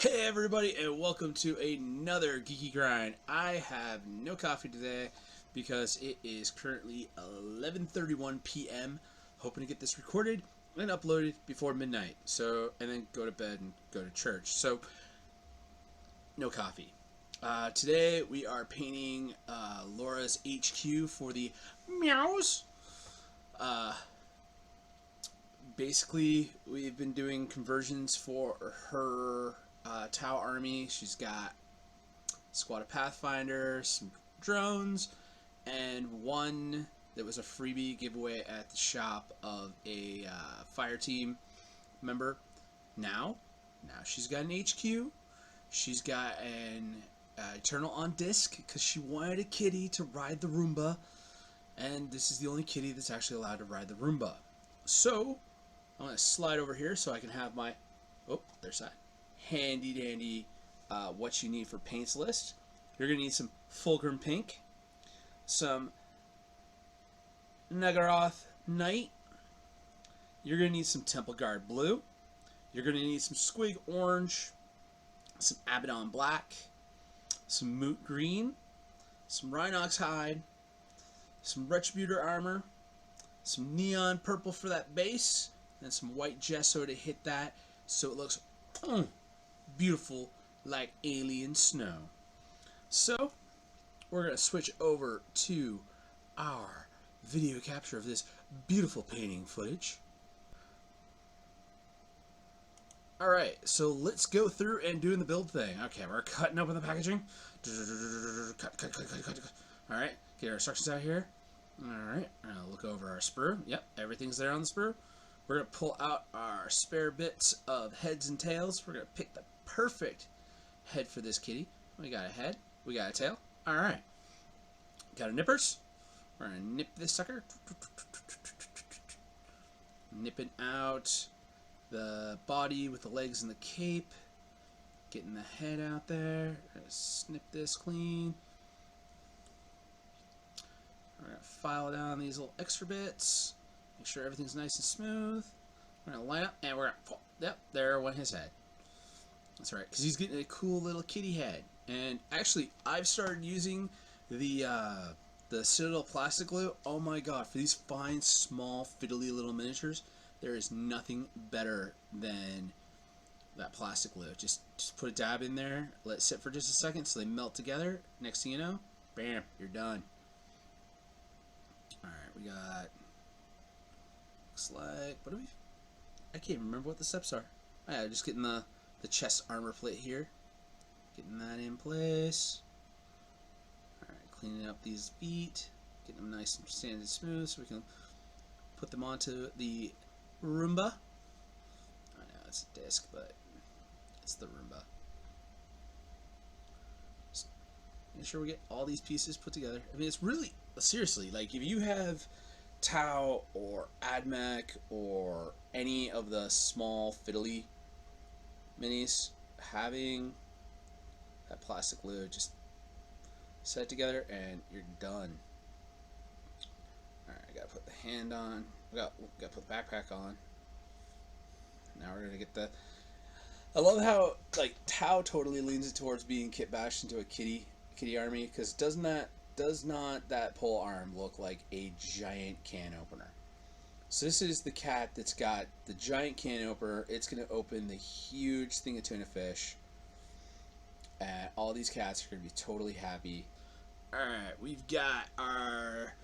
Hey everybody, and welcome to another Geeky Grind. I have no coffee today because it is currently 11:31 p.m. Hoping to get this recorded and uploaded before midnight. And then go to bed and go to church. So, no coffee. Today we are painting Laura's HQ for the Meows. Basically, we've been doing conversions for her Tau army. She's got a squad of Pathfinders, some drones, and one that was a freebie giveaway at the shop of a fire team member. Now she's got an HQ. She's got an Eternal on disc because she wanted a kitty to ride the Roomba, and this is the only kitty that's actually allowed to ride the Roomba. So I'm going to slide over here so I can have my, there's that, handy dandy what you need for paints list. You're going to need some Fulgrim Pink, some Nagaroth Night, you're going to need some Temple Guard Blue, you're going to need some Squig Orange, some Abaddon Black, some Moot Green, some Rhinox Hide, some Retributor Armor, some Neon Purple for that base, and some white gesso to hit that so it looks beautiful like alien snow. So we're going to switch over to our video capture of this beautiful painting footage. Alright, so let's go through and doing the build thing. Okay, we're cutting open the packaging. Cut. Alright, get our instructions out here. Alright, look over our sprue. Yep, everything's there on the sprue. We're going to pull out our spare bits of heads and tails. We're going to pick the perfect head for this kitty. We got a head. We got a tail. Alright. Got our nippers. We're going to nip this sucker. Nipping out the body with the legs and the cape. Getting the head out there. Gonna snip this clean. We're going to file down these little extra bits. Make sure everything's nice and smooth. We're going to line up and we're going to pull. Yep, there went his head. That's right, because he's getting a cool little kitty head. And actually, I've started using the Citadel plastic glue. Oh my god, for these fine, small, fiddly little miniatures, there is nothing better than that plastic glue. Just put a dab in there, let it sit for just a second so they melt together. Next thing you know, bam, you're done. Alright, we got, looks like, what do we, I can't even remember what the steps are. Oh yeah, just getting the chest armor plate here. Getting that in place. Alright, cleaning up these feet. Getting them nice and sanded smooth so we can put them onto the Roomba. I know it's a disc, but it's the Roomba. Just make sure we get all these pieces put together. I mean, it's really, seriously, like if you have Tau or Admech or any of the small fiddly minis, having that plastic glue, just set it together and you're done. Alright, I gotta put the hand on. We gotta put the backpack on. Now we're gonna get the, I love how like Tau totally leans it towards being kit bashed into a kitty army, because does not that pole arm look like a giant can opener? So this is the cat that's got the giant can opener. It's going to open the huge thing of tuna fish. And all these cats are going to be totally happy. Alright, we've got our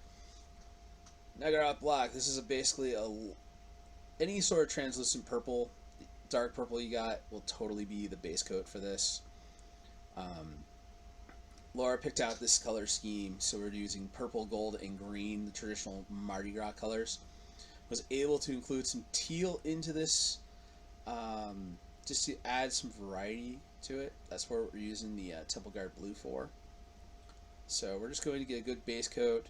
Nagaroth Black. This is basically any sort of translucent purple, dark purple you got will totally be the base coat for this. Laura picked out this color scheme, so we're using purple, gold, and green, the traditional Mardi Gras colors. Was able to include some teal into this just to add some variety to it. That's where we're using the Temple Guard Blue for. So we're just going to get a good base coat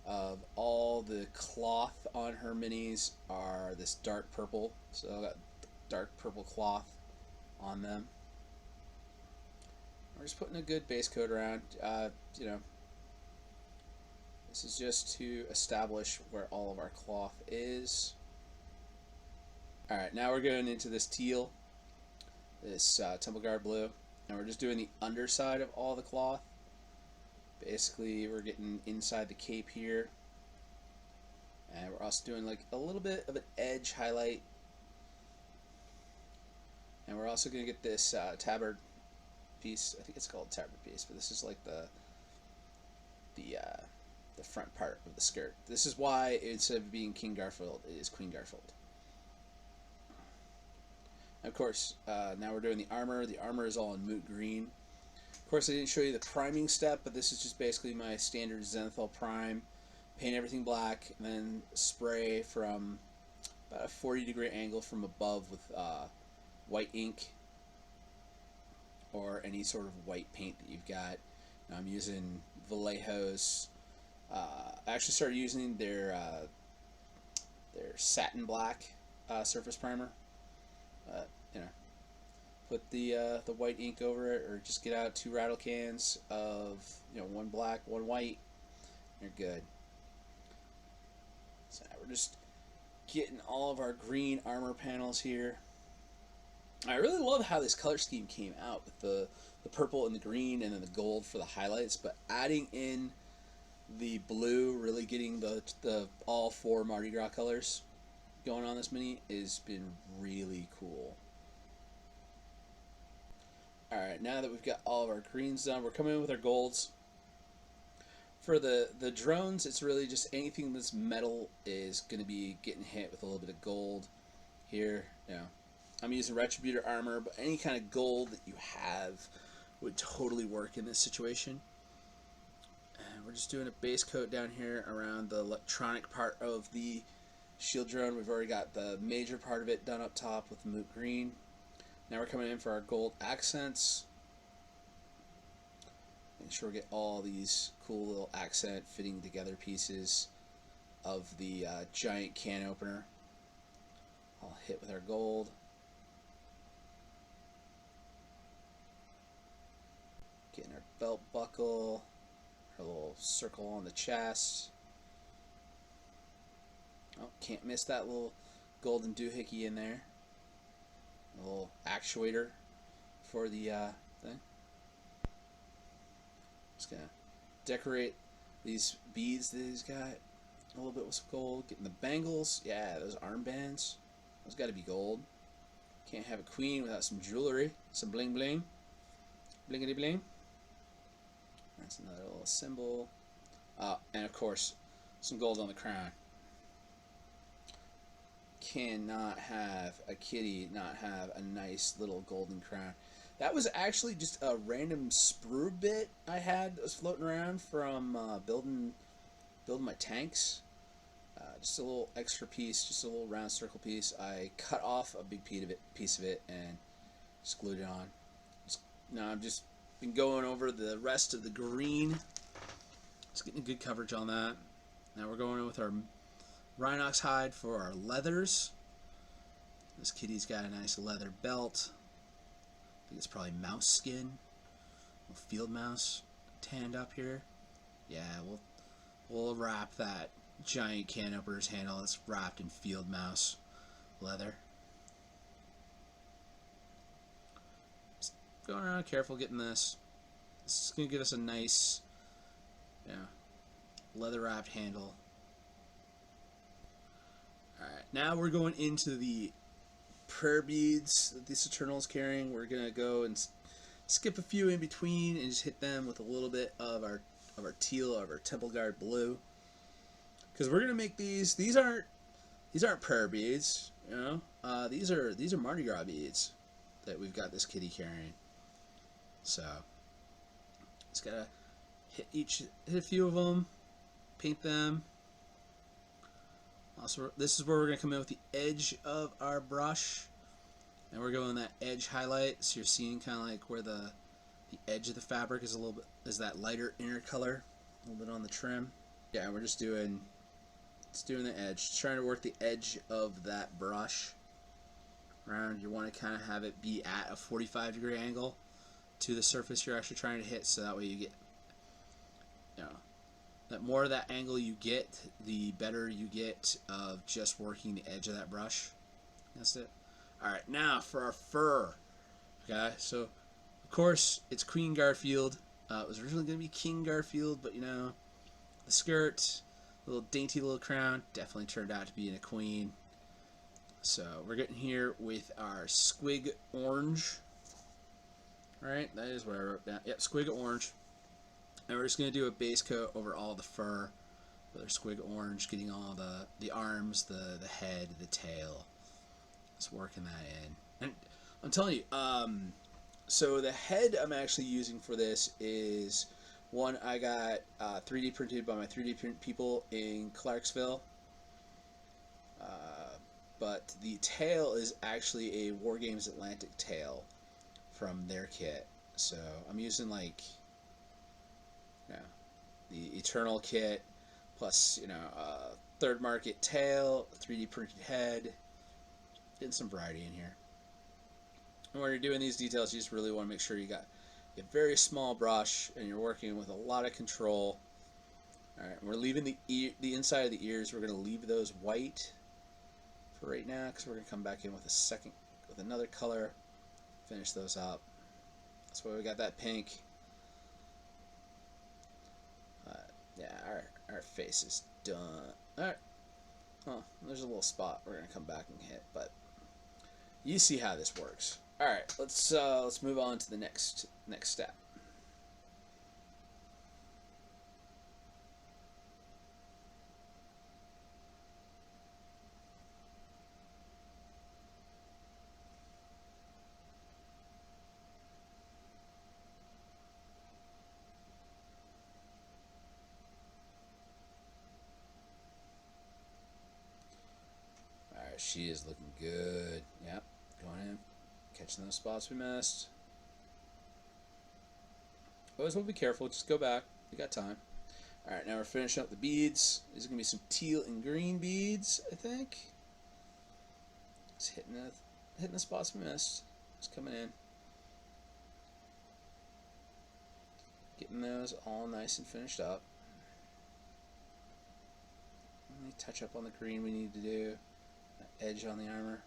of all the cloth on her minis are this dark purple. So I've got dark purple cloth on them. We're just putting a good base coat around. You know, this is just to establish where all of our cloth is. Alright, now we're going into this teal. this temple guard blue, and we're just doing the underside of all the cloth. Basically, we're getting inside the cape here, and we're also doing like a little bit of an edge highlight, and we're also going to get this tabard piece. I think it's called tabard piece, but this is like the front part of the skirt. This is why instead of being King Garfield, it is Queen Garfield. Of course, now we're doing the armor. The armor is all in moot green. Of course, I didn't show you the priming step, but this is just basically my standard zenathal prime. Paint everything black, and then spray from about a 40-degree angle from above with white ink or any sort of white paint that you've got. Now I'm using Vallejo's. I actually started using their satin black surface primer. You know, put the white ink over it, or just get out 2 rattle cans of, you know, 1 black, 1 white. You're good. So now we're just getting all of our green armor panels here. I really love how this color scheme came out with the purple and the green and then the gold for the highlights, but adding in the blue, really getting the all 4 Mardi Gras colors going on this mini has been really cool. Alright, now that we've got all of our greens done, we're coming in with our golds. For the drones, it's really just anything that's metal is going to be getting hit with a little bit of gold here. You know, I'm using Retributor armor, but any kind of gold that you have would totally work in this situation. And we're just doing a base coat down here around the electronic part of the shield drone. We've already got the major part of it done up top with moot green. Now we're coming in for our gold accents. Make sure we get all these cool little accent fitting together pieces of the giant can opener. All hit with our gold. Getting our belt buckle, our little circle on the chest. Oh, can't miss that little golden doohickey in there. A little actuator for the thing. Just gonna decorate these beads that he's got a little bit with some gold. Getting the bangles, yeah, those armbands, those got to be gold. Can't have a queen without some jewelry, some bling bling, blingity bling. That's another little symbol, and of course, some gold on the crown. Cannot have a kitty not have a nice little golden crown. That was actually just a random sprue bit I had that was floating around from building my tanks. Just a little extra piece, just a little round circle piece. I cut off a big piece of it and just glued it on. Now I've just been going over the rest of the green. Just getting good coverage on that. Now we're going in with our Rhinox hide for our leathers. This kitty's got a nice leather belt. I think it's probably mouse skin. Little field mouse tanned up here. Yeah, we'll wrap that giant can opener's handle. It's wrapped in field mouse leather. Just going around careful getting this. This is gonna give us a nice, leather wrapped handle. Alright, now we're going into the prayer beads that this Eternal's carrying. We're going to go and skip a few in between and just hit them with a little bit of our teal, of our temple guard blue. Because we're going to make these aren't prayer beads, you know. These are Mardi Gras beads that we've got this kitty carrying. So, just got to hit a few of them, paint them. Also, this is where we're going to come in with the edge of our brush, and we're going that edge highlight, so you're seeing kind of like where the edge of the fabric is that lighter inner color, a little bit on the trim. Yeah, we're just doing the edge, just trying to work the edge of that brush around. You want to kind of have it be at a 45-degree angle to the surface you're actually trying to hit, so that way you get, the more of that angle you get, the better you get of just working the edge of that brush. That's it. Alright, now for our fur. Okay, so of course it's Queen Garfield. It was originally going to be King Garfield, but you know, the skirt, little dainty little crown, definitely turned out to be a queen. So we're getting here with our squig orange. Right, that is what I wrote down. Yep, squig orange. And we're just going to do a base coat over all the fur with our squig orange, getting all the arms, the head, the tail. Just working that in. And I'm telling you, so the head I'm actually using for this is one I got 3D printed by my 3D print people in Clarksville. But the tail is actually a Wargames Atlantic tail from their kit. So I'm using like, you know, the Eternal kit plus, you know, third market tail, 3D printed head, getting some variety in here. And when you're doing these details, you just really want to make sure you got a very small brush and you're working with a lot of control. All right, we're leaving the inside of the ears. We're going to leave those white for right now because we're going to come back in with another color, finish those up. That's why we got that pink. Yeah, our face is done. All right. Oh, there's a little spot we're going to come back and hit, but you see how this works. All right, let's move on to the next step. All right, she is looking good. Yep, going in, catching those spots we missed. Always want to be careful. Just go back. You got time. All right, now we're finishing up the beads. These are gonna be some teal and green beads, I think. Just hitting the spots we missed. Just coming in, getting those all nice and finished up. Let me touch up on the green we need to do. That edge on the armor.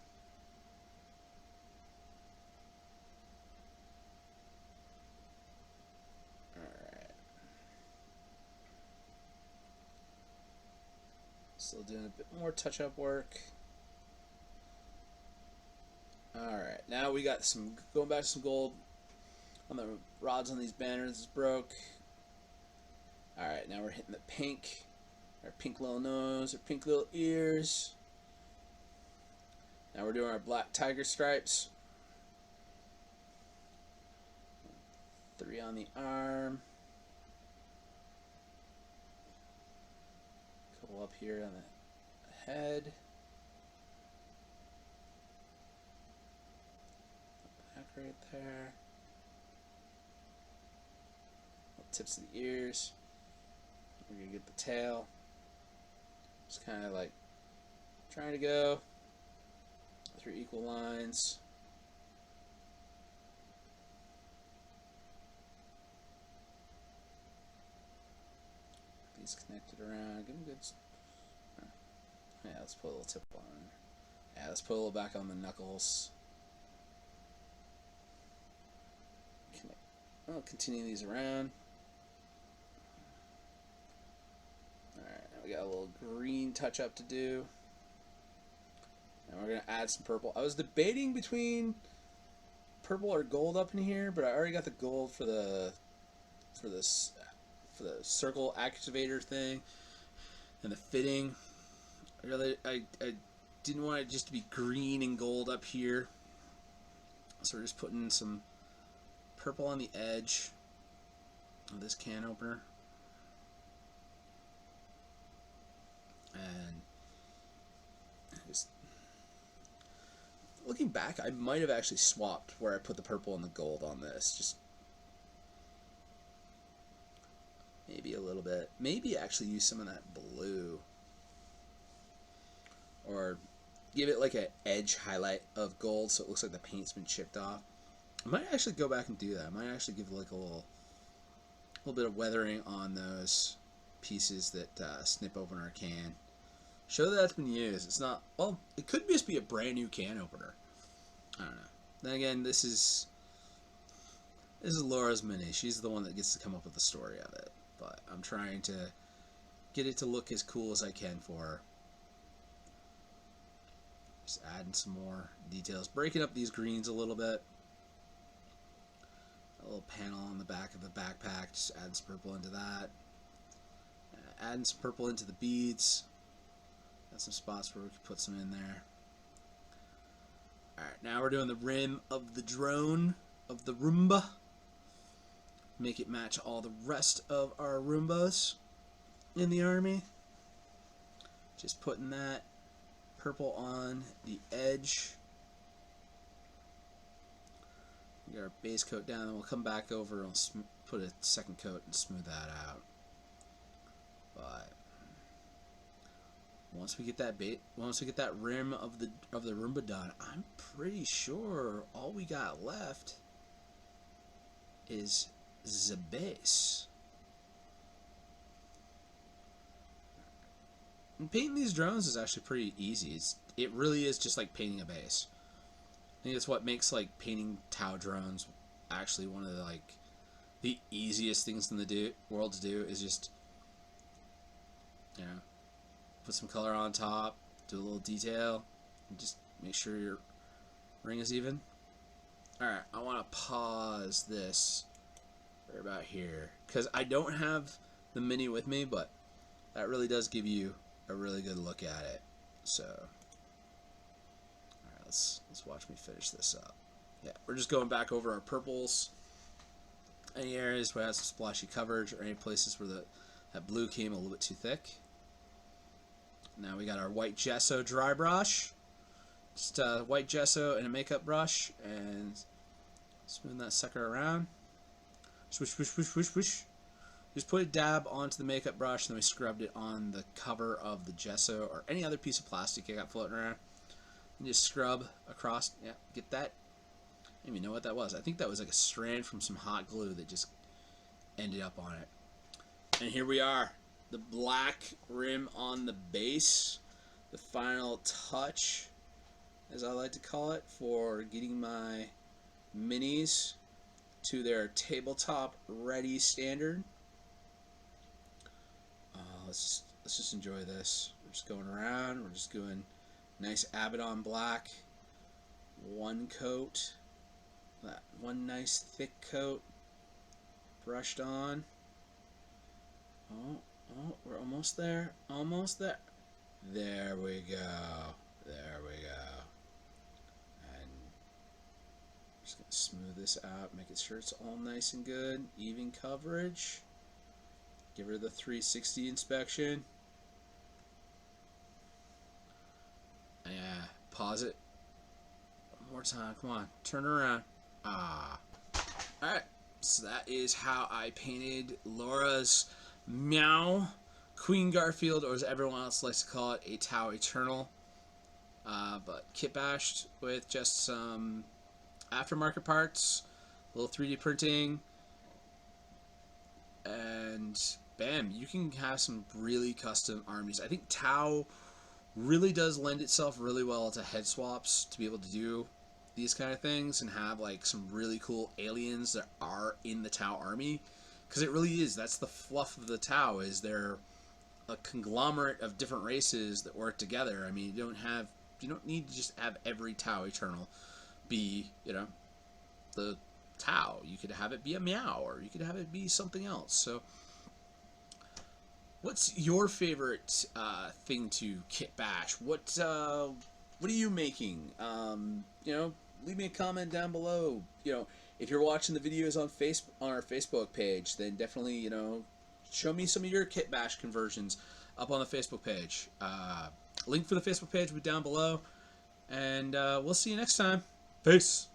Still doing a bit more touch-up work. Alright, now we got going back to some gold on the rods on these banners. It's broke. Alright, now we're hitting the pink. Our pink little nose, our pink little ears. Now we're doing our black tiger stripes. 3 on the arm. Couple up here on the head. Back right there. Tips of the ears. We're gonna get the tail. Just kind of like trying to go through equal lines. These connected around. Give them good. Yeah, let's put a little tip on. Yeah, let's put a little back on the knuckles. I'll continue these around. Alright, now we got a little green touch up to do. And we're going to add some purple. I was debating between purple or gold up in here, but I already got the gold for the circle activator thing and the fitting. I didn't want it just to be green and gold up here, so we're just putting some purple on the edge of this can opener. And just looking back, I might have actually swapped where I put the purple and the gold on this. Just maybe a little bit. Maybe actually use some of that blue. Or give it like an edge highlight of gold so it looks like the paint's been chipped off. I might actually go back and do that. I might actually give like a little bit of weathering on those pieces that snip open our can. Show that that's been used. It's not, well, it could just be a brand new can opener. I don't know. Then again, this is This is Laura's mini. She's the one that gets to come up with the story of it. But I'm trying to get it to look as cool as I can for her. Just adding some more details. Breaking up these greens a little bit. A little panel on the back of the backpack. Just adding some purple into that. Adding some purple into the beads. Got some spots where we can put some in there. Alright, now we're doing the rim of the drone, of the Roomba. Make it match all the rest of our Roombas in the army. Just putting that purple on the edge. Get our base coat down, and we'll come back over and put a second coat and smooth that out. But once we get that rim of the Roomba done, I'm pretty sure all we got left is the base. And painting these drones is actually pretty easy. It really is just like painting a base. I think that's what makes like painting Tau drones actually one of the easiest things in the world to do is just, you know, put some color on top, do a little detail, and just make sure your ring is even. Alright, I want to pause this right about here, because I don't have the mini with me, but that really does give you a really good look at it. So, alright, let's watch me finish this up. Yeah, we're just going back over our purples. Any areas where it has some splashy coverage, or any places where that blue came a little bit too thick. Now we got our white gesso dry brush. Just white gesso and a makeup brush, and smooth that sucker around. Swish, swish, swish, swish, swish. Just put a dab onto the makeup brush, and then we scrubbed it on the cover of the gesso or any other piece of plastic you got floating around. And just scrub across. Yeah, get that. I don't even know what that was. I think that was like a strand from some hot glue that just ended up on it. And here we are. The black rim on the base, the final touch, as I like to call it, for getting my minis to their tabletop ready standard. Let's just enjoy this. We're just going around. We're just doing nice Abaddon black, one coat, that one nice thick coat, brushed on. Oh, we're almost there. Almost there. There we go. There we go. And I'm just going to smooth this out, making sure it's all nice and good. Even coverage. Give her the 360 inspection. Yeah, pause it. One more time. Come on. Turn around. Ah. Alright. So that is how I painted Laura's Meow, Queen Garfield, or as everyone else likes to call it, a Tau Eternal. But kit bashed with just some aftermarket parts, a little 3D printing, and bam, you can have some really custom armies. I think Tau really does lend itself really well to head swaps, to be able to do these kind of things and have like some really cool aliens that are in the Tau army. Because it really is, that's the fluff of the Tau, is they're a conglomerate of different races that work together. I mean, you don't need to just have every Tau Eternal be, you know, the Tau. You could have it be a Meow, or you could have it be something else. So, what's your favorite thing to kit bash? What are you making? You know, leave me a comment down below. You know, if you're watching the videos on our Facebook page, then definitely, you know, show me some of your kit bash conversions up on the Facebook page. Link for the Facebook page will be down below, and we'll see you next time. Peace.